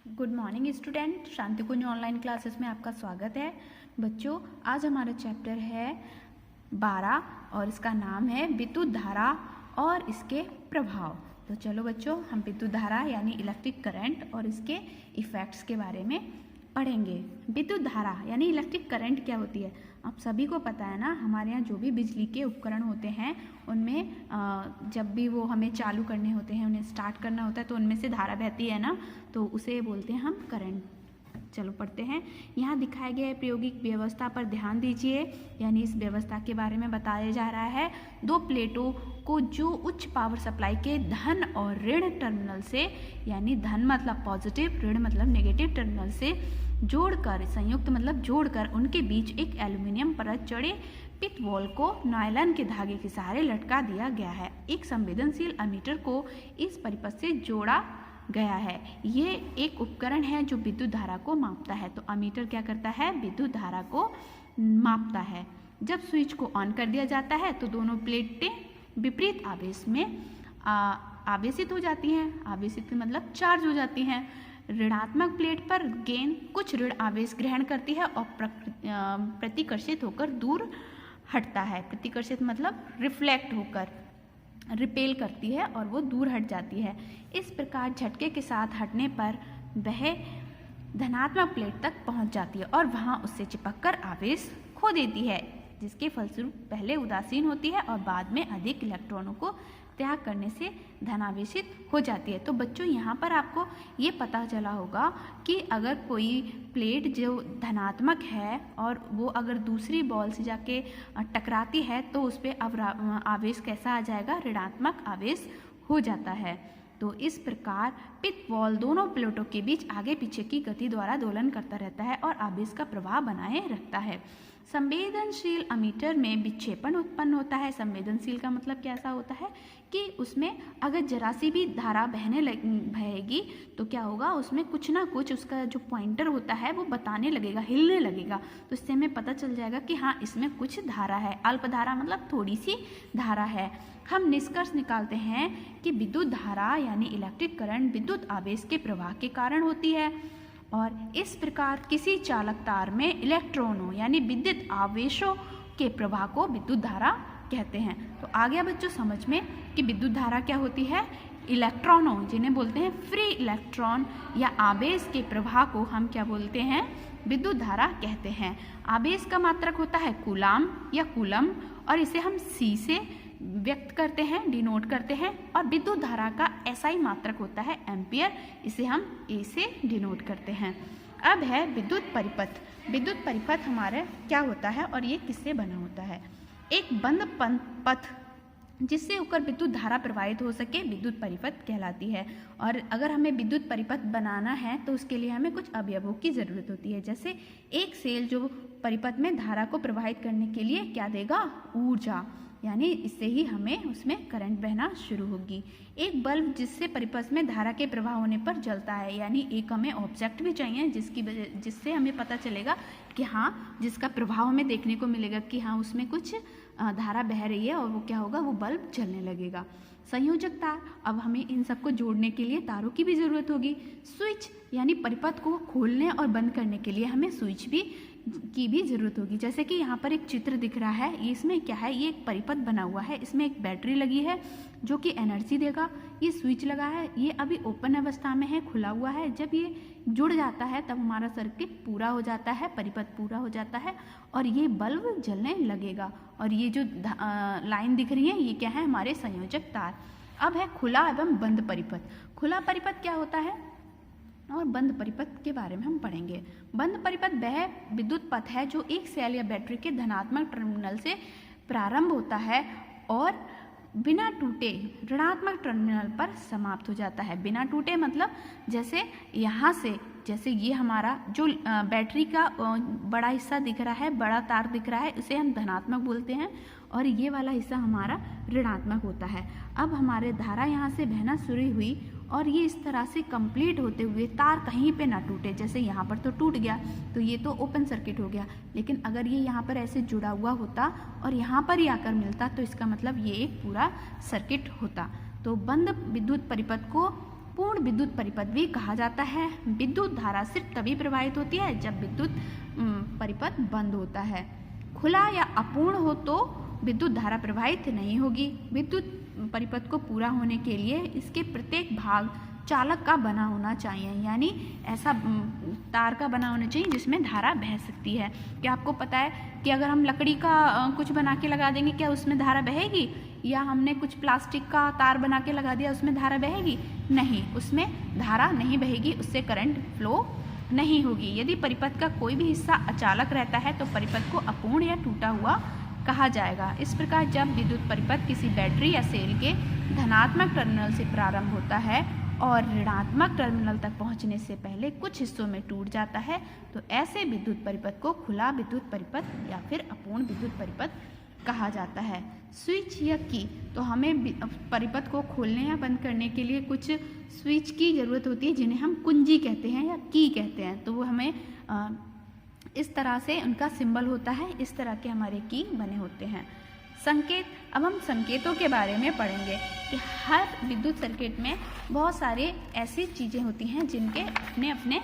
Good morning student, शांति कुंज online classes में आपका स्वागत है। बच्चों, आज हमारा चैप्टर है 12 और इसका नाम है विद्युत धारा और इसके प्रभाव। तो चलो बच्चों, हम विद्युत धारा यानी इलेक्ट्रिक करंट और इसके इफ़ेक्ट्स के बारे में पढ़ेंगे। विद्युत धारा यानी इलेक्ट्रिक करंट क्या होती है? आप सभी को पता है ना, हमारे यहाँ जो भी बिजली के उपकरण होते हैं उनमें जब भी वो हमें चालू करने होते हैं, उन्हें स्टार्ट करना होता है तो उनमें से धारा बहती है ना, तो उसे बोलते हैं हम करंट। चलो पढ़ते हैं। यहाँ दिखाए गए प्रायोगिक व्यवस्था पर ध्यान दीजिए, यानी इस व्यवस्था के बारे में बताया जा रहा है। दो प्लेटों को जो उच्च पावर सप्लाई के धन और ऋण टर्मिनल से, यानी धन मतलब पॉजिटिव, ऋण मतलब नेगेटिव टर्मिनल से जोड़कर, संयुक्त मतलब जोड़कर, उनके बीच एक एल्युमिनियम परत चढ़े पित वॉल को नायलॉन के धागे के सहारे लटका दिया गया है। एक संवेदनशील अमीटर को इस परिपथ से जोड़ा गया है। ये एक उपकरण है जो विद्युत धारा को मापता है। तो अमीटर क्या करता है? विद्युत धारा को मापता है। जब स्विच को ऑन कर दिया जाता है तो दोनों प्लेटें विपरीत आवेश में आवेशित हो जाती हैं। आवेशित मतलब चार्ज हो जाती हैं। ऋणात्मक प्लेट पर गेंद कुछ ऋण आवेश ग्रहण करती है और प्रतिकर्षित होकर दूर हटता है। प्रतिकर्षित मतलब रिफ्लेक्ट होकर रिपेल करती है और वो दूर हट जाती है। इस प्रकार झटके के साथ हटने पर वह धनात्मक प्लेट तक पहुंच जाती है और वहां उससे चिपककर आवेश खो देती है, जिसके फलस्वरूप पहले उदासीन होती है और बाद में अधिक इलेक्ट्रॉनों को त्याग करने से धनावेशित हो जाती है। तो बच्चों, यहाँ पर आपको ये पता चला होगा कि अगर कोई प्लेट जो धनात्मक है और वो अगर दूसरी बॉल से जाके टकराती है तो उस पर आवेश कैसा आ जाएगा? ऋणात्मक आवेश हो जाता है। तो इस प्रकार पित बॉल दोनों प्लेटों के बीच आगे पीछे की गति द्वारा दोलन करता रहता है और आवेश का प्रवाह बनाए रखता है। संवेदनशील अमीटर में विक्षेपण उत्पन्न होता है। संवेदनशील का मतलब कैसा होता है कि उसमें अगर जरा सी भी धारा बहेगी तो क्या होगा? उसमें कुछ ना कुछ उसका जो पॉइंटर होता है वो बताने लगेगा, हिलने लगेगा। तो इससे हमें पता चल जाएगा कि हाँ, इसमें कुछ धारा है। अल्प धारा मतलब थोड़ी सी धारा है। हम निष्कर्ष निकालते हैं कि विद्युत धारा यानी इलेक्ट्रिक करंट विद्युत आवेश के प्रवाह के कारण होती है और इस प्रकार किसी चालक तार में इलेक्ट्रॉनों यानी विद्युत आवेशों के प्रवाह को विद्युत धारा कहते हैं। तो आ गया बच्चों समझ में कि विद्युत धारा क्या होती है? इलेक्ट्रॉनों, जिन्हें बोलते हैं फ्री इलेक्ट्रॉन या आवेश के प्रवाह को हम क्या बोलते हैं? विद्युत धारा कहते हैं। आवेश का मात्रक होता है कूलाम या कूलम और इसे हम सी से व्यक्त करते हैं, डिनोट करते हैं। और विद्युत धारा का एसआई मात्रक होता है एम्पियर, इसे हम ए से डिनोट करते हैं। अब है विद्युत परिपथ। विद्युत परिपथ हमारे क्या होता है और ये किससे बना होता है? एक बंद पथ जिससे होकर विद्युत धारा प्रवाहित हो सके विद्युत परिपथ कहलाती है। और अगर हमें विद्युत परिपथ बनाना है तो उसके लिए हमें कुछ अवयवों की ज़रूरत होती है। जैसे एक सेल जो परिपथ में धारा को प्रवाहित करने के लिए क्या देगा? ऊर्जा, यानी इससे ही हमें उसमें करंट बहना शुरू होगी। एक बल्ब जिससे परिपथ में धारा के प्रवाह होने पर जलता है, यानी एक हमें ऑब्जेक्ट भी चाहिए जिससे हमें पता चलेगा कि हाँ, जिसका प्रभाव हमें देखने को मिलेगा कि हाँ, उसमें कुछ धारा बह रही है और वो क्या होगा? वो बल्ब जलने लगेगा। संयोजक तार, अब हमें इन सबको जोड़ने के लिए तारों की भी ज़रूरत होगी। स्विच यानी परिपथ को खोलने और बंद करने के लिए हमें स्विच की भी ज़रूरत होगी। जैसे कि यहाँ पर एक चित्र दिख रहा है, इसमें क्या है? ये एक परिपथ बना हुआ है, इसमें एक बैटरी लगी है जो कि एनर्जी देगा। ये स्विच लगा है, ये अभी ओपन अवस्था में है, खुला हुआ है। जब ये जुड़ जाता है तब हमारा सर्किट पूरा हो जाता है, परिपथ पूरा हो जाता है और ये बल्ब जलने लगेगा। और ये जो लाइन दिख रही है ये क्या है? हमारे संयोजक तार। अब है खुला एवं बंद परिपथ। खुला परिपथ क्या होता है और बंद परिपथ के बारे में हम पढ़ेंगे। बंद परिपथ वह विद्युत पथ है जो एक सेल या बैटरी के धनात्मक टर्मिनल से प्रारंभ होता है और बिना टूटे ऋणात्मक टर्मिनल पर समाप्त हो जाता है। बिना टूटे मतलब जैसे यहाँ से, जैसे ये हमारा जो बैटरी का बड़ा हिस्सा दिख रहा है, बड़ा तार दिख रहा है, इसे हम धनात्मक बोलते हैं और ये वाला हिस्सा हमारा ऋणात्मक होता है। अब हमारे धारा यहाँ से बहना शुरू हुई और ये इस तरह से कंप्लीट होते हुए तार कहीं पे ना टूटे। जैसे यहाँ पर तो टूट गया तो ये तो ओपन सर्किट हो गया, लेकिन अगर ये यहाँ पर ऐसे जुड़ा हुआ होता और यहाँ पर ही आकर मिलता तो इसका मतलब ये एक पूरा सर्किट होता। तो बंद विद्युत परिपथ को पूर्ण विद्युत परिपथ भी कहा जाता है। विद्युत धारा सिर्फ तभी प्रवाहित होती है जब विद्युत परिपथ बंद होता है। खुला या अपूर्ण हो तो विद्युत धारा प्रवाहित नहीं होगी। विद्युत परिपथ को पूरा होने के लिए इसके प्रत्येक भाग चालक का बना होना चाहिए, यानी ऐसा तार का बना होना चाहिए जिसमें धारा बह सकती है। क्या आपको पता है कि अगर हम लकड़ी का कुछ बना के लगा देंगे क्या उसमें धारा बहेगी? या हमने कुछ प्लास्टिक का तार बना के लगा दिया उसमें धारा बहेगी? नहीं, उसमें धारा नहीं बहेगी, उससे करंट फ्लो नहीं होगी। यदि परिपथ का कोई भी हिस्सा अचालक रहता है तो परिपथ को अपूर्ण या टूटा हुआ कहा जाएगा। इस प्रकार जब विद्युत परिपथ किसी बैटरी या सेल के धनात्मक टर्मिनल से प्रारंभ होता है और ऋणात्मक टर्मिनल तक पहुंचने से पहले कुछ हिस्सों में टूट जाता है तो ऐसे विद्युत परिपथ को खुला विद्युत परिपथ या फिर अपूर्ण विद्युत परिपथ कहा जाता है। स्विच या की, तो हमें परिपथ को खोलने या बंद करने के लिए कुछ स्विच की ज़रूरत होती है जिन्हें हम कुंजी कहते हैं या की कहते हैं। तो वो हमें इस तरह से उनका सिंबल होता है, इस तरह के हमारे की बने होते हैं। संकेत, अब हम संकेतों के बारे में पढ़ेंगे कि हर विद्युत सर्किट में बहुत सारे ऐसी चीज़ें होती हैं जिनके अपने अपने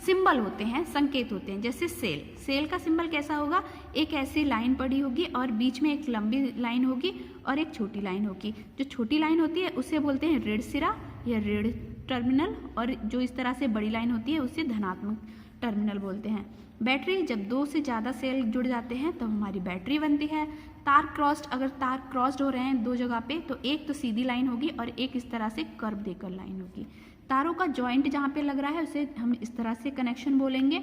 सिंबल होते हैं, संकेत होते हैं। जैसे सेल का सिंबल कैसा होगा? एक ऐसी लाइन पड़ी होगी और बीच में एक लंबी लाइन होगी और एक छोटी लाइन होगी। जो छोटी लाइन होती है उसे बोलते हैं ऋण सिरा या ऋण टर्मिनल, और जो इस तरह से बड़ी लाइन होती है उसे धनात्मक टर्मिनल बोलते हैं। बैटरी, जब दो से ज़्यादा सेल जुड़ जाते हैं तो हमारी बैटरी बनती है। तार क्रॉस्ड, अगर तार क्रॉस्ड हो रहे हैं दो जगह पे तो एक तो सीधी लाइन होगी और एक इस तरह से कर्व देकर लाइन होगी। तारों का जॉइंट जहाँ पे लग रहा है उसे हम इस तरह से कनेक्शन बोलेंगे।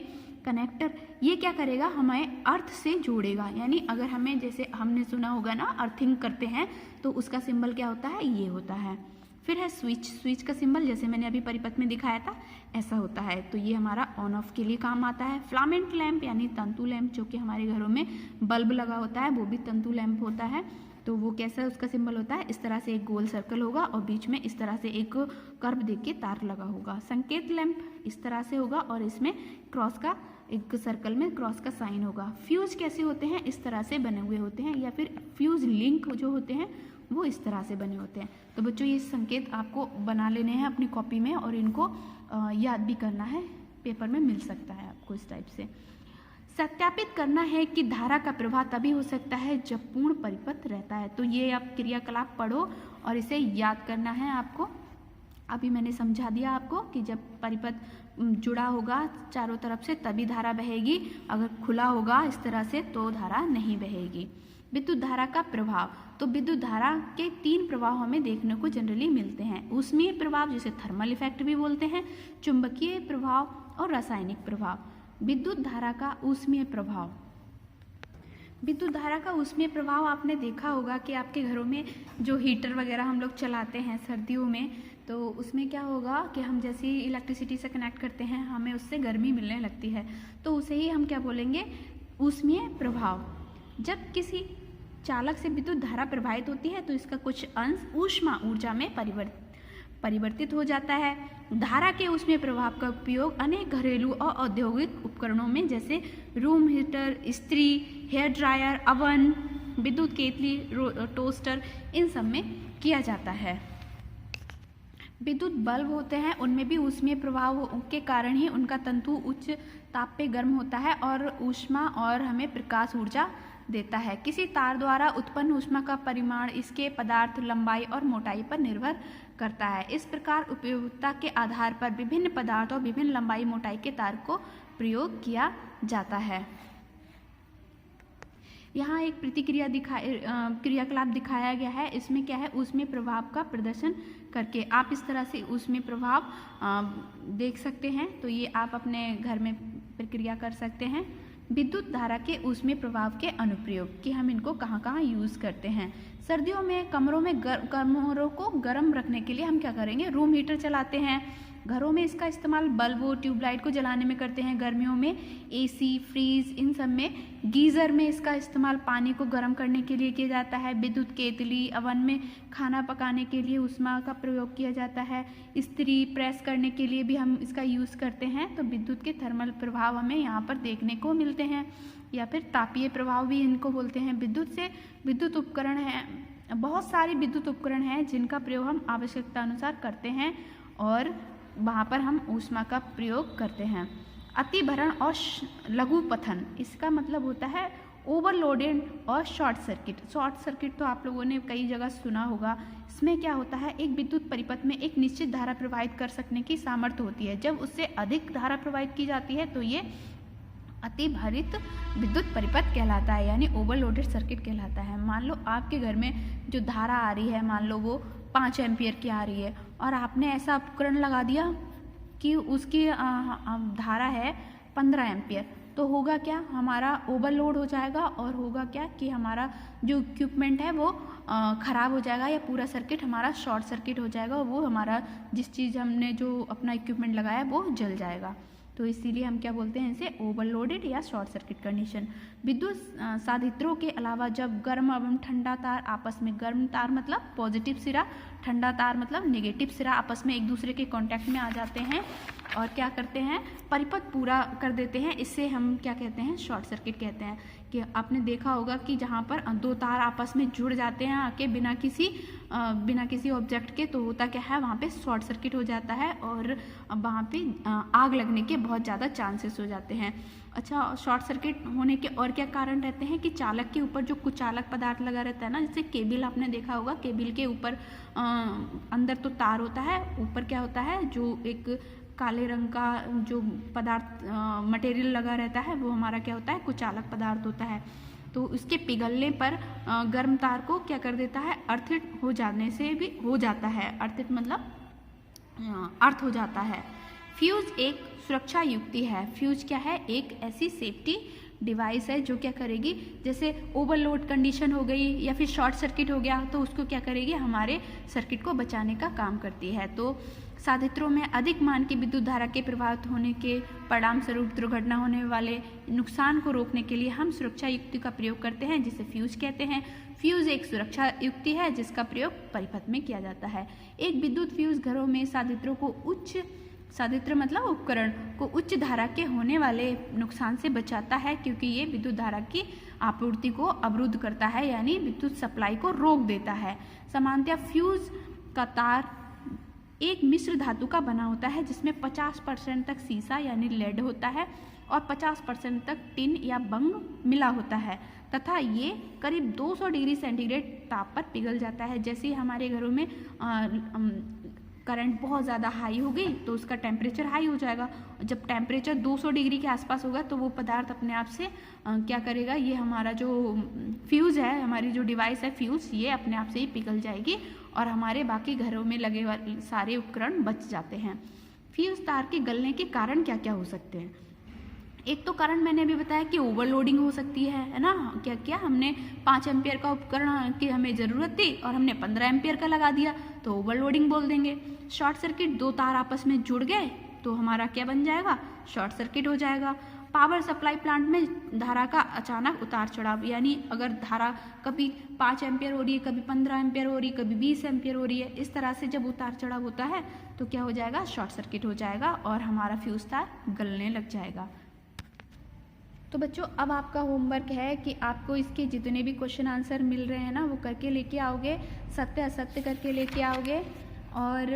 कनेक्टर, ये क्या करेगा? हमें अर्थ से जोड़ेगा, यानी अगर हमें, जैसे हमने सुना होगा ना, अर्थिंग करते हैं तो उसका सिंबल क्या होता है? ये होता है। फिर है स्विच का सिंबल, जैसे मैंने अभी परिपथ में दिखाया था ऐसा होता है, तो ये हमारा ऑन ऑफ के लिए काम आता है। फिलामेंट लैंप यानी तंतु लैंप, जो कि हमारे घरों में बल्ब लगा होता है वो भी तंतु लैंप होता है। तो वो कैसा उसका सिंबल होता है? इस तरह से एक गोल सर्कल होगा और बीच में इस तरह से एक कर्व देके तार लगा होगा। संकेत लैंप इस तरह से होगा और इसमें क्रॉस का, एक सर्कल में क्रॉस का साइन होगा। फ्यूज कैसे होते हैं? इस तरह से बने हुए होते हैं, या फिर फ्यूज लिंक जो होते हैं वो इस तरह से बने होते हैं। तो बच्चों ये संकेत आपको बना लेने हैं अपनी कॉपी में और इनको याद भी करना है, पेपर में मिल सकता है आपको इस टाइप से। सत्यापित करना है कि धारा का प्रवाह तभी हो सकता है जब पूर्ण परिपथ रहता है। तो ये आप क्रियाकलाप पढ़ो और इसे याद करना है आपको। अभी मैंने समझा दिया आपको कि जब परिपथ जुड़ा होगा चारों तरफ से तभी धारा बहेगी, अगर खुला होगा इस तरह से तो धारा नहीं बहेगी। विद्युत धारा का प्रभाव, तो विद्युत धारा के 3 प्रभाव हमें देखने को जनरली मिलते हैं। ऊष्मीय प्रभाव जिसे थर्मल इफेक्ट भी बोलते हैं, चुंबकीय प्रभाव और रासायनिक प्रभाव। विद्युत धारा का ऊष्मीय प्रभाव, विद्युत धारा का ऊष्मीय प्रभाव आपने देखा होगा कि आपके घरों में जो हीटर वगैरह हम लोग चलाते हैं सर्दियों में, तो उसमें क्या होगा कि हम जैसे ही इलेक्ट्रिसिटी से कनेक्ट करते हैं हमें उससे गर्मी मिलने लगती है, तो उसे ही हम क्या बोलेंगे? ऊष्मीय प्रभाव। जब किसी चालक से विद्युत धारा प्रवाहित होती है तो इसका कुछ अंश ऊष्मा ऊर्जा में परिवर्तित हो जाता है। धारा के ऊष्मीय प्रभाव का उपयोग अनेक घरेलू और औद्योगिक उपकरणों में जैसे रूम हीटर, इस्त्री, हेयर ड्रायर, अवन, विद्युत केतली, टोस्टर, इन सब में किया जाता है। विद्युत बल्ब होते हैं उनमें भी ऊष्मीय प्रभाव के कारण ही उनका तंतु उच्च ताप पे गर्म होता है और ऊष्मा और हमें प्रकाश ऊर्जा देता है। किसी तार द्वारा उत्पन्न ऊष्मा का परिमाण इसके पदार्थ, लंबाई और मोटाई पर निर्भर करता है। इस प्रकार उपयोगिता के आधार पर विभिन्न पदार्थ और विभिन्न लंबाई मोटाई के तार को प्रयोग किया जाता है। यहाँ एक प्रतिक्रिया क्रियाकलाप दिखाया गया है। इसमें क्या है? ऊष्मीय प्रभाव का प्रदर्शन करके आप इस तरह से ऊष्मीय प्रभाव देख सकते हैं। तो ये आप अपने घर में प्रक्रिया कर सकते हैं। विद्युत धारा के ऊष्मीय प्रभाव के अनुप्रयोग कि हम इनको कहाँ कहाँ यूज़ करते हैं। सर्दियों में कमरों को गर्म रखने के लिए हम क्या करेंगे? रूम हीटर चलाते हैं। घरों में इसका इस्तेमाल बल्ब और ट्यूबलाइट को जलाने में करते हैं। गर्मियों में एसी, फ्रीज, इन सब में, गीज़र में इसका इस्तेमाल पानी को गर्म करने के लिए किया जाता है। विद्युत केतली, अवन में खाना पकाने के लिए ऊष्मा का प्रयोग किया जाता है। इस्त्री, प्रेस करने के लिए भी हम इसका यूज़ करते हैं। तो विद्युत के थर्मल प्रभाव हमें यहाँ पर देखने को मिलते हैं, या फिर तापीय प्रभाव भी इनको बोलते हैं। विद्युत उपकरण हैं, बहुत सारे विद्युत उपकरण हैं जिनका प्रयोग हम आवश्यकता अनुसार करते हैं और वहाँ पर हम ऊष्मा का प्रयोग करते हैं। अतिभरण और लघु पतन, इसका मतलब होता है ओवरलोडेड और शॉर्ट सर्किट। शॉर्ट सर्किट तो आप लोगों ने कई जगह सुना होगा। इसमें क्या होता है, एक विद्युत परिपथ में एक निश्चित धारा प्रवाहित कर सकने की सामर्थ्य होती है। जब उससे अधिक धारा प्रवाहित की जाती है तो ये अतिभारित विद्युत परिपथ कहलाता है, यानी ओवरलोडेड सर्किट कहलाता है। मान लो आपके घर में जो धारा आ रही है, मान लो वो 5 एम्पियर की आ रही है और आपने ऐसा उपकरण लगा दिया कि उसकी धारा है 15 एम्पियर, तो होगा क्या, हमारा ओवरलोड हो जाएगा और होगा क्या कि हमारा जो इक्विपमेंट है वो ख़राब हो जाएगा या पूरा सर्किट हमारा शॉर्ट सर्किट हो जाएगा और वो हमारा जिस चीज़ हमने जो अपना इक्विपमेंट लगाया है वो जल जाएगा। तो इसीलिए हम क्या बोलते हैं इसे, ओवरलोडेड या शॉर्ट सर्किट कंडीशन। विद्युत साधित्रों के अलावा जब गर्म एवं ठंडा तार आपस में, गर्म तार मतलब पॉजिटिव सिरा, ठंडा तार मतलब नेगेटिव सिरा आपस में एक दूसरे के कांटेक्ट में आ जाते हैं और क्या करते हैं, परिपथ पूरा कर देते हैं, इससे हम क्या कहते हैं, शॉर्ट सर्किट कहते हैं। कि आपने देखा होगा कि जहाँ पर दो तार आपस में जुड़ जाते हैं आके बिना किसी ऑब्जेक्ट के, तो होता क्या है, वहाँ पे शॉर्ट सर्किट हो जाता है और वहाँ पे आग लगने के बहुत ज़्यादा चांसेस हो जाते हैं। अच्छा, शॉर्ट सर्किट होने के और क्या कारण रहते हैं कि चालक के ऊपर जो कुचालक पदार्थ लगा रहता है ना, जैसे केबिल आपने देखा होगा, केबिल के ऊपर अंदर तो तार होता है, ऊपर क्या होता है, जो एक काले रंग का जो पदार्थ मटेरियल लगा रहता है वो हमारा क्या होता है, कुचालक पदार्थ होता है। तो इसके पिघलने पर गर्म तार को क्या कर देता है, अर्थित हो जाने से भी हो जाता है, अर्थित मतलब अर्थ हो जाता है। फ्यूज एक सुरक्षा युक्ति है। फ्यूज क्या है, एक ऐसी सेफ्टी डिवाइस है जो क्या करेगी, जैसे ओवरलोड कंडीशन हो गई या फिर शॉर्ट सर्किट हो गया तो उसको क्या करेगी, हमारे सर्किट को बचाने का काम करती है। तो साधित्रों में अधिक मान की विद्युत धारा के प्रभावित होने के परिणाम स्वरूप दुर्घटना होने वाले नुकसान को रोकने के लिए हम सुरक्षा युक्ति का प्रयोग करते हैं, जिसे फ्यूज कहते हैं। फ्यूज एक सुरक्षा युक्ति है जिसका प्रयोग परिपथ में किया जाता है। एक विद्युत फ्यूज घरों में साधित्रों को साधित्र मतलब उपकरण को उच्च धारा के होने वाले नुकसान से बचाता है, क्योंकि ये विद्युत धारा की आपूर्ति को अवरुद्ध करता है, यानी विद्युत सप्लाई को रोक देता है। सामान्यतः फ्यूज का तार एक मिश्र धातु का बना होता है जिसमें 50% तक सीसा यानी लेड होता है और 50% तक टिन या बंग मिला होता है तथा ये करीब 200 डिग्री सेंटीग्रेड ताप पर पिघल जाता है। जैसे ही हमारे घरों में करंट बहुत ज़्यादा हाई हो गई तो उसका टेम्परेचर हाई हो जाएगा। जब टेम्परेचर 200 डिग्री के आसपास होगा तो वो पदार्थ अपने आप से क्या करेगा, ये हमारा जो फ्यूज़ है, हमारी जो डिवाइस है फ्यूज़, ये अपने आप से ही पिघल जाएगी और हमारे बाकी घरों में लगे वाले सारे उपकरण बच जाते हैं। फ्यूज़ तार के गलने के कारण क्या क्या हो सकते हैं। एक तो कारण मैंने अभी बताया कि ओवरलोडिंग हो सकती है ना। क्या किया हमने, 5 एम्पियर का उपकरण की हमें ज़रूरत थी और हमने 15 एम्पियर का लगा दिया तो ओवरलोडिंग बोल देंगे। शॉर्ट सर्किट, दो तार आपस में जुड़ गए तो हमारा क्या बन जाएगा, शॉर्ट सर्किट हो जाएगा। पावर सप्लाई प्लांट में धारा का अचानक उतार चढ़ाव, यानी अगर धारा कभी 5 एम्पियर हो रही है, कभी 15 एम्पियर हो रही है, कभी 20 एम्पियर हो रही है, इस तरह से जब उतार चढ़ाव होता है तो क्या हो जाएगा, शॉर्ट सर्किट हो जाएगा और हमारा फ्यूज तार गलने लग जाएगा। तो बच्चों अब आपका होमवर्क है कि आपको इसके जितने भी क्वेश्चन आंसर मिल रहे हैं ना वो करके लेके आओगे, सत्य असत्य करके लेके आओगे और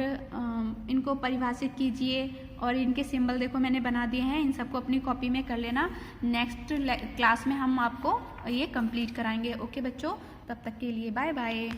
इनको परिभाषित कीजिए और इनके सिंबल देखो मैंने बना दिए हैं, इन सबको अपनी कॉपी में कर लेना। नेक्स्ट क्लास में हम आपको ये कंप्लीट कराएंगे। ओके बच्चों, तब तक के लिए बाय बाय।